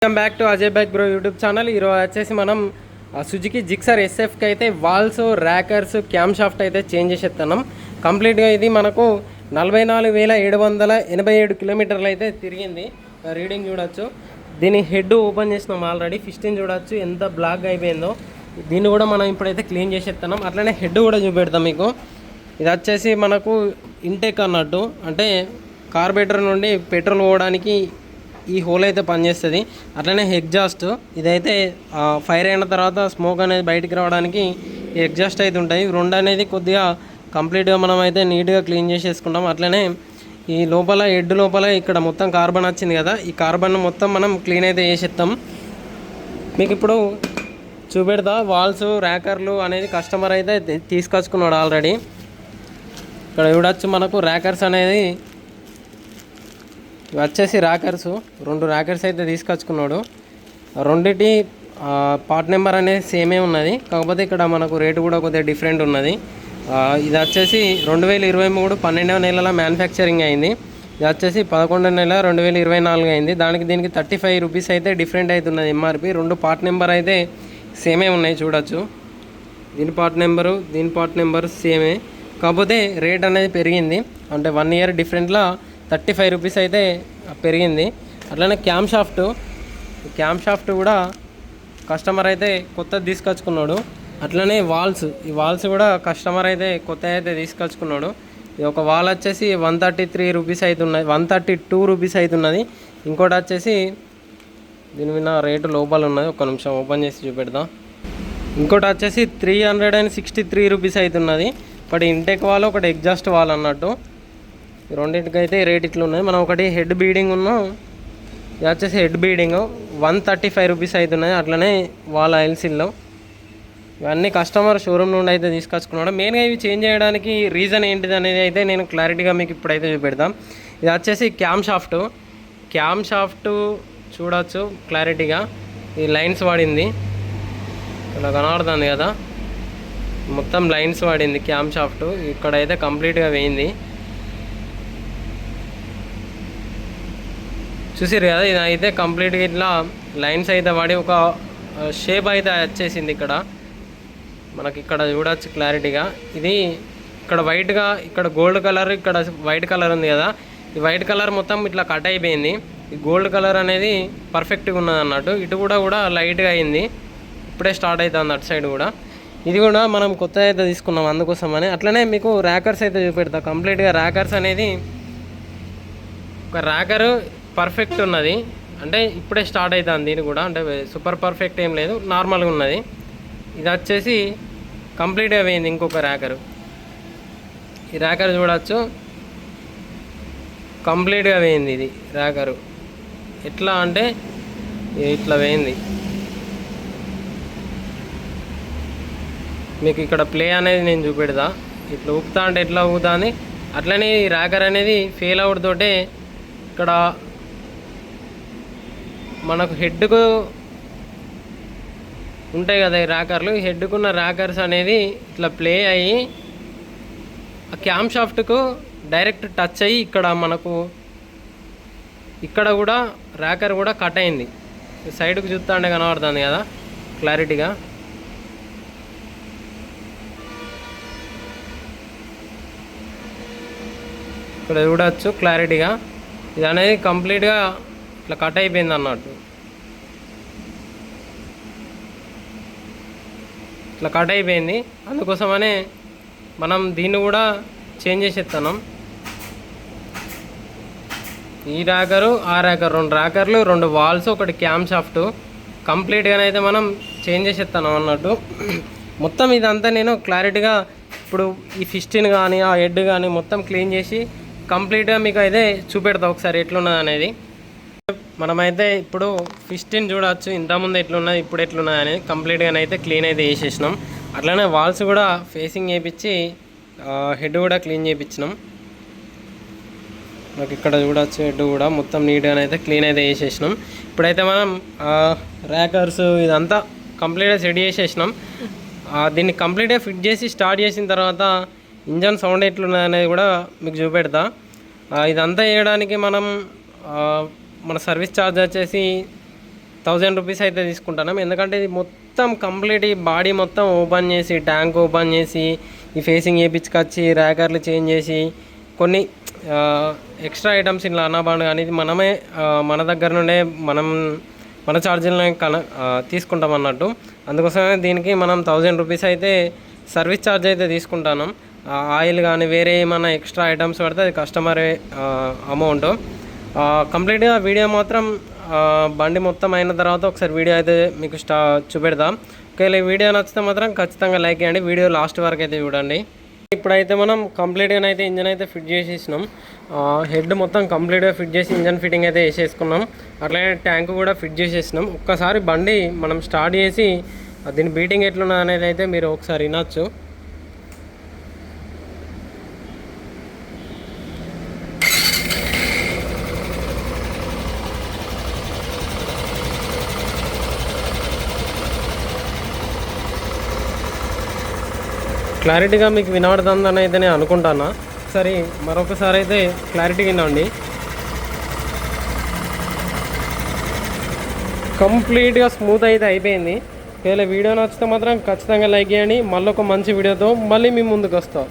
Welcome back to Ajay bike bro YouTube channel. ఈరోజు వచ్చేసి మనం సుజుకి జిక్సర్ ఎస్ఎఫ్కి అయితే వాల్స్, ర్యాకర్స్, క్యామ్ షాఫ్ట్ అయితే చేంజ్ చేసేస్తున్నాం. కంప్లీట్గా ఇది మనకు 44,787 కిలోమీటర్లు అయితే తిరిగింది. రీడింగ్ చూడొచ్చు. దీని హెడ్ ఓపెన్ చేసినాం ఆల్రెడీ. ఫిస్టిన్ చూడొచ్చు ఎంత బ్లాక్ అయిపోయిందో. దీన్ని కూడా మనం ఇప్పుడైతే క్లీన్ చేసేస్తున్నాం. అట్లనే హెడ్ కూడా చూపెడతాం మీకు. ఇది వచ్చేసి మనకు ఇంటేక్ అన్నట్టు, అంటే కార్బేటర్ నుండి పెట్రోల్ పోవడానికి ఈ హోల్ అయితే పనిచేస్తుంది. అట్లనే ఎగ్జాస్ట్, ఇదైతే ఫైర్ అయిన తర్వాత స్మోక్ అనేది బయటికి రావడానికి ఈ ఎగ్జాస్ట్ అయితే ఉంటాయి. రెండు అనేది కొద్దిగా కంప్లీట్గా మనం అయితే నీట్గా క్లీన్ చేసేసుకుంటాం. అట్లనే ఈ లోపల హెడ్ లోపల ఇక్కడ మొత్తం కార్బన్ వచ్చింది కదా, ఈ కార్బన్ మొత్తం మనం క్లీన్ అయితే చేసేస్తాం. మీకు ఇప్పుడు చూపెడతా. వాల్స్, ర్యాకర్లు అనేది కస్టమర్ అయితే తీసుకొచ్చుకున్నాడు ఆల్రెడీ. ఇక్కడ చూడొచ్చు మనకు ర్యాకర్స్ అనేది వచ్చేసి రెండు ర్యాకర్స్ అయితే తీసుకొచ్చుకున్నాడు. రెండిటి పార్ట్ నెంబర్ అనేది సేమే ఉన్నది, కాకపోతే ఇక్కడ మనకు రేటు కూడా కొద్దిగా డిఫరెంట్ ఉన్నది. ఇది వచ్చేసి 2023 12వ నెలల మ్యానుఫ్యాక్చరింగ్ అయింది. ఇది వచ్చేసి 11వ నెల 2024 అయింది. దీనికి 35 రూపీస్ అయితే డిఫరెంట్ అవుతున్నది ఎంఆర్పి. రెండు పార్ట్ నెంబర్ అయితే సేమే ఉన్నాయి చూడొచ్చు. దీని పార్ట్ నెంబరు సేమే, కాకపోతే రేట్ అనేది పెరిగింది. అంటే 1 ఇయర్ డిఫరెంట్లో 35 రూపీస్ అయితే పెరిగింది. అట్లనే క్యామ్ షాఫ్ట్ కూడా కస్టమర్ అయితే కొత్తది తీసుకొచ్చుకున్నాడు. అట్లనే ఈ వాల్స్ కూడా కస్టమర్ అయితే కొత్త అయితే తీసుకొచ్చుకున్నాడు. ఇది ఒక వాల్ వచ్చేసి 133 రూపీస్ అవుతున్నది, 132 రూపీస్ అవుతున్నది. ఇంకోటి వచ్చేసి దీని మీద రేటు లోపల ఉన్నది, ఒక నిమిషం ఓపెన్ చేసి చూపెడదాం. ఇంకోటి వచ్చేసి 363 రూపీస్ అవుతున్నది. ఒకటి ఇంటెక్ వాల్, ఒకటి ఎగ్జాస్ట్ వాల్ అన్నట్టు. రెండింటికైతే రేట్ ఇట్లా ఉన్నాయి. మనం ఒకటి హెడ్ బీడింగ్ ఉన్నాం, ఇది వచ్చేసి హెడ్ బీడింగ్ 135 రూపీస్ అవుతున్నాయి. అట్లనే వాళ్ళ ఎల్సీల్లో ఇవన్నీ కస్టమర్ షోరూమ్ నుండి అయితే తీసుకొచ్చుకున్నాడు. మెయిన్గా ఇవి చేంజ్ చేయడానికి రీజన్ ఏంటిది అనేది అయితే నేను క్లారిటీగా మీకు ఇప్పుడైతే చూపెడతాం. ఇది వచ్చేసి క్యామ్ షాఫ్ట్ చూడవచ్చు క్లారిటీగా. ఈ లైన్స్ వాడింది, ఇలా కనబడుతుంది కదా, మొత్తం లైన్స్ వాడింది క్యామ్ షాఫ్ట్. ఇక్కడైతే కంప్లీట్గా వేయింది, చూసిరు కదా. ఇది అయితే కంప్లీట్గా ఇట్లా లైన్స్ అయితే వాడి ఒక షేప్ అయితే వచ్చేసింది. ఇక్కడ మనకి ఇక్కడ చూడవచ్చు క్లారిటీగా. ఇది ఇక్కడ వైట్గా, ఇక్కడ గోల్డ్ కలర్, ఇక్కడ వైట్ కలర్ ఉంది కదా, ఈ వైట్ కలర్ మొత్తం ఇట్లా కట్ అయిపోయింది. ఈ గోల్డ్ కలర్ అనేది పర్ఫెక్ట్గా ఉన్నది అన్నట్టు. ఇటు కూడా లైట్గా అయింది, ఇప్పుడే స్టార్ట్ అవుతుంది అటు సైడ్ కూడా. ఇది కూడా మనం కొత్త అయితే తీసుకున్నాం అందుకోసమని. అట్లనే మీకు ర్యాకర్స్ అయితే చూపెడతా. కంప్లీట్గా ర్యాకర్స్ అనేది ఒక ర్యాకరు పర్ఫెక్ట్ ఉన్నది, అంటే ఇప్పుడే స్టార్ట్ అవుతుంది. దీని కూడా అంటే సూపర్ పర్ఫెక్ట్ ఏం లేదు, నార్మల్గా ఉన్నది. ఇది వచ్చేసి కంప్లీట్గా పోయింది ఇంకొక ర్యాకరు. ఈ ర్యాకర్ చూడవచ్చు కంప్లీట్గా పోయింది. ఇది ర్యాకరు ఎట్లా అంటే ఇట్లా పోయింది. మీకు ఇక్కడ ప్లే అనేది నేను చూపెడతా. ఇట్లా ఊపుతా అంటే ఎట్లా ఊపుతా అని. అట్లనే ఈ ర్యాకర్ అనేది ఫెయిల్ అవుట్ తోటే ఇక్కడ మనకు హెడ్కు ఉంటాయి కదా ఈ ర్యాకర్లు, ఈ హెడ్కున్న ర్యాకర్స్ అనేది ఇట్లా ప్లే అయ్యి ఆ క్యామ్ షాఫ్ట్కు డైరెక్ట్ టచ్ అయ్యి ఇక్కడ మనకు ఇక్కడ కూడా ర్యాకర్ కూడా కట్ అయింది. సైడ్కు చూస్తా అంటే కనబడుతుంది కదా క్లారిటీగా. ఇక్కడ చూడవచ్చు క్లారిటీగా. ఇది అనేది కంప్లీట్గా ఇట్లా కట్ అయిపోయింది అన్నట్టు. ఇట్లా కట్ అయిపోయింది, అందుకోసమనే మనం దీన్ని కూడా చేంజ్ చేసేస్తున్నాం. ఈ ర్యాకరు, ఆ ర్యాకర్, రెండు ర్యాకర్లు, రెండు వాల్స్, ఒకటి క్యామ్ షాఫ్ట్ కంప్లీట్గానైతే మనం చేంజ్ చేసేస్తున్నాం అన్నట్టు. మొత్తం ఇదంతా నేను క్లారిటీగా ఇప్పుడు ఈ ఫిస్టిన్ కానీ ఆ హెడ్ కానీ మొత్తం క్లీన్ చేసి కంప్లీట్గా మీకు అయితే చూపెడతా ఒకసారి ఎట్లున్నది అనేది. మనమైతే ఇప్పుడు ఫిస్టిన్ చూడవచ్చు, ఇంతకుముందు ఎట్లున్నది ఇప్పుడు ఎట్లున్నది అనేది కంప్లీట్గానైతే క్లీన్ అయితే చేసేసినాం. అట్లనే వాల్స్ కూడా ఫేసింగ్ చేయించి హెడ్ కూడా క్లీన్ చేయించినాం. మాకు ఇక్కడ చూడవచ్చు హెడ్ కూడా మొత్తం నీట్గానైతే క్లీన్ అయితే చేసేసినాం. ఇప్పుడైతే మనం ర్యాకర్స్ ఇదంతా కంప్లీట్గా సెట్ చేసేసినాం. దీన్ని కంప్లీట్గా ఫిట్ చేసి స్టార్ట్ చేసిన తర్వాత ఇంజన్ సౌండ్ ఎట్లున్నది అనేది కూడా మీకు చూపెడతా. ఇదంతా చేయడానికి మనం మన సర్వీస్ ఛార్జ్ వచ్చేసి రూపీస్ అయితే తీసుకుంటున్నాం. ఎందుకంటే ఇది మొత్తం కంప్లీట్ ఈ బాడీ మొత్తం ఓపెన్ చేసి ట్యాంక్ ఓపెన్ చేసి ఈ ఫేసింగ్ వేయించుకొచ్చి ర్యాకర్లు చేంజ్ చేసి కొన్ని ఎక్స్ట్రా ఐటమ్స్ ఇలా అన్నబాండ్ కానీ ఇది మనమే మన దగ్గర నుండే మన ఛార్జీలను తీసుకుంటాం అన్నట్టు. అందుకోసమే దీనికి మనం 1000 రూపీస్ అయితే సర్వీస్ ఛార్జ్ అయితే తీసుకుంటాను. ఆయిల్ కానీ వేరే ఏమైనా ఎక్స్ట్రా ఐటమ్స్ పడితే అది కస్టమర్ అమౌంట్. కంప్లీట్గా వీడియో మాత్రం బండి మొత్తం అయిన తర్వాత ఒకసారి వీడియో అయితే మీకు చూపెడతాం. ఒకవేళ ఈ వీడియో నచ్చితే మాత్రం ఖచ్చితంగా లైక్ చేయండి. వీడియో లాస్ట్ వరకు అయితే చూడండి. ఇప్పుడైతే మనం కంప్లీట్గా అయితే ఇంజన్ అయితే ఫిట్ చేసేసినాం. హెడ్ మొత్తం కంప్లీట్గా ఫిట్ చేసి ఇంజన్ ఫిట్టింగ్ అయితే వేసేసుకున్నాం. అట్లనే ట్యాంక్ కూడా ఫిట్ చేసేసినాం. ఒక్కసారి బండి మనం స్టార్ట్ చేసి దీని బీటింగ్ ఎట్లున్నది అనేది అయితే మీరు ఒకసారి వినొచ్చు. క్లారిటీగా మీకు వినబడుతుందని అయితే నేను అనుకుంటాను. సరే మరొకసారి అయితే క్లారిటీ వినండి. కంప్లీట్గా స్మూత్ అయితే అయిపోయింది. ఒకవేళ వీడియో నచ్చితే మాత్రం ఖచ్చితంగా లైక్ చేయండి. మళ్ళీ ఒక మంచి వీడియోతో మళ్ళీ మీ ముందుకు వస్తాం.